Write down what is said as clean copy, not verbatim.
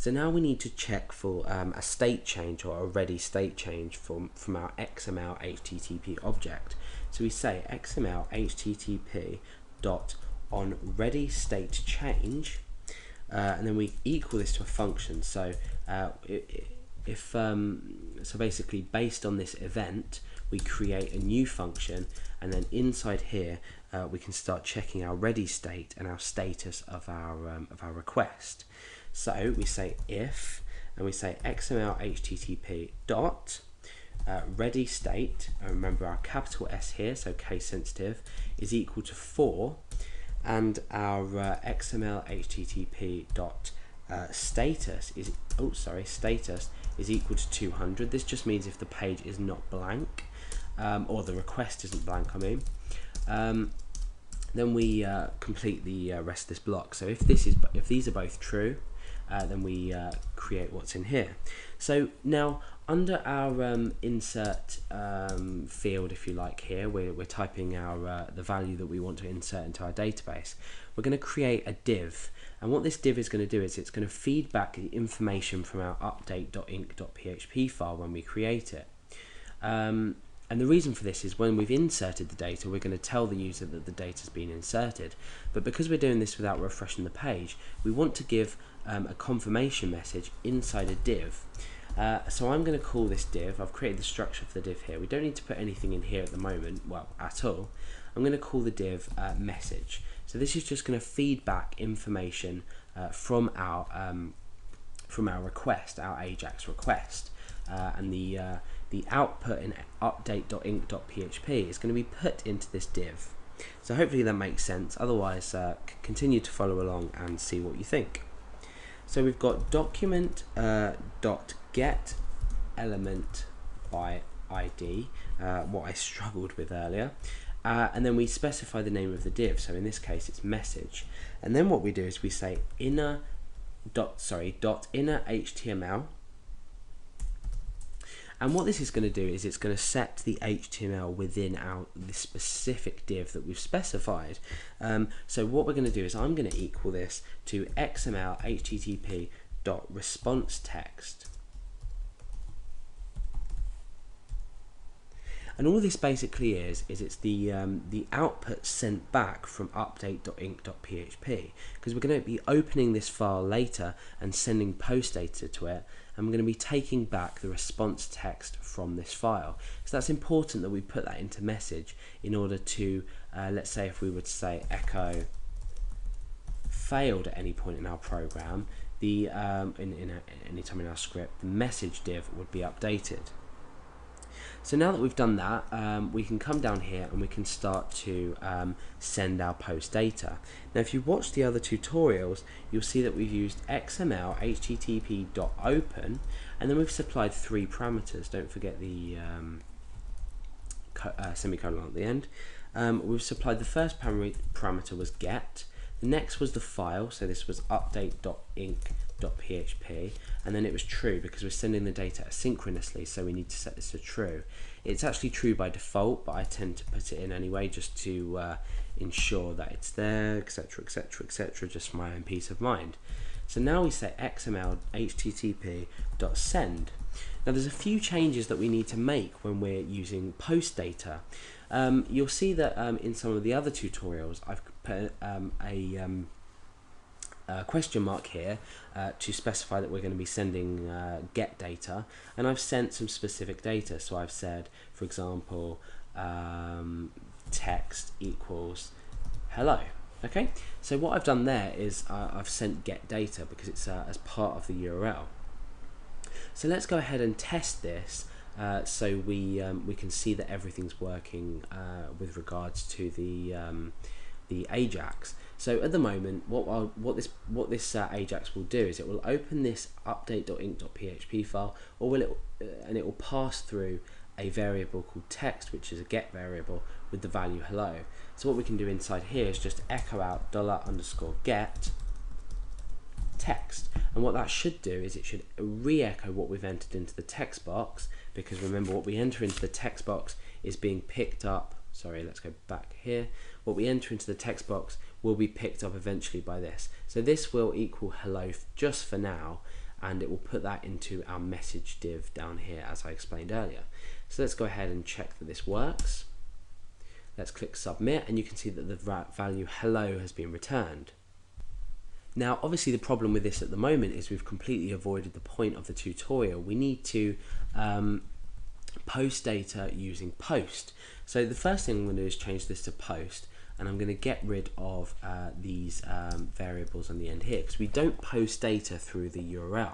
So now we need to check for a state change or a ready state change from our XML HTTP object. So we say XML HTTP dot on ready state change, and then we equal this to a function. So so basically based on this event, we create a new function, and then inside here we can start checking our ready state and our status of our request. So we say if, and we say XML HTTP dot ready state, and remember our capital S here, so case sensitive, is equal to 4, and our XML HTTP dot status is status is equal to 200. This just means if the page is not blank, or the request isn't blank, I mean, then we complete the rest of this block. So if these are both true, then we create what's in here. So now under our insert field, if you like, here we're typing our the value that we want to insert into our database. We're going to create a div, and what this div is going to do is it's going to feed back the information from our update.inc.php file when we create it. And the reason for this is when we've inserted the data, we're going to tell the user that the data has been inserted. But because we're doing this without refreshing the page, we want to give a confirmation message inside a div. So I'm going to call this div. I've created the structure for the div here. We don't need to put anything in here at the moment, well, at all. I'm going to call the div message. So this is just going to feed back information from our request, our Ajax request, and the output in update.inc.php is going to be put into this div. So hopefully that makes sense. Otherwise, continue to follow along and see what you think. So we've got document dot get element by ID, what I struggled with earlier, and then we specify the name of the div. So in this case, it's message. And then what we do is we say inner HTML. And what this is going to do is it's going to set the HTML within this specific div that we've specified. So what we're going to do is I'm going to equal this to XML HTTP dot response text. And all this basically is it's the output sent back from update.inc.php, because we're going to be opening this file later and sending post data to it, and we're going to be taking back the response text from this file. So that's important that we put that into message in order to, let's say if we were to say echo failed at any point in our program, any time in our script, the message div would be updated. So now that we've done that, we can come down here and we can start to send our post data. Now if you watch the other tutorials, you'll see that we've used XML HTTP.open, and then we've supplied 3 parameters. Don't forget the semicolon at the end. We've supplied the first parameter was get, the next was the file, so this was update.inc.php, and then it was true because we're sending the data asynchronously, so we need to set this to true. It's actually true by default, but I tend to put it in anyway just to ensure that it's there, etc, etc, etc, just for my own peace of mind. So now we say XML HTTP.send. Now there's a few changes that we need to make when we're using post data. You'll see that in some of the other tutorials I've put a question mark here to specify that we're going to be sending get data, and I've sent some specific data. So I've said, for example, text equals hello. Okay, so what I've done there is I've sent get data because it's as part of the URL. So let's go ahead and test this so we can see that everything's working with regards to the Ajax. So at the moment, what this Ajax will do is it will open this update.inc.php file, and it will pass through a variable called text, which is a get variable with the value hello. So what we can do inside here is just echo out $_get text, and what that should do is it should re-echo what we've entered into the text box, because remember what we enter into the text box is being picked up. Sorry, let's go back here. What we enter into the text box will be picked up eventually by this. So this will equal hello just for now, and it will put that into our message div down here, as I explained earlier. So let's go ahead and check that this works. Let's click submit, and you can see that the value hello has been returned. Now obviously the problem with this at the moment is we've completely avoided the point of the tutorial. We need to post data using post. So the first thing I'm going to do is change this to post, and I'm going to get rid of these variables on the end here, because we don't post data through the URL.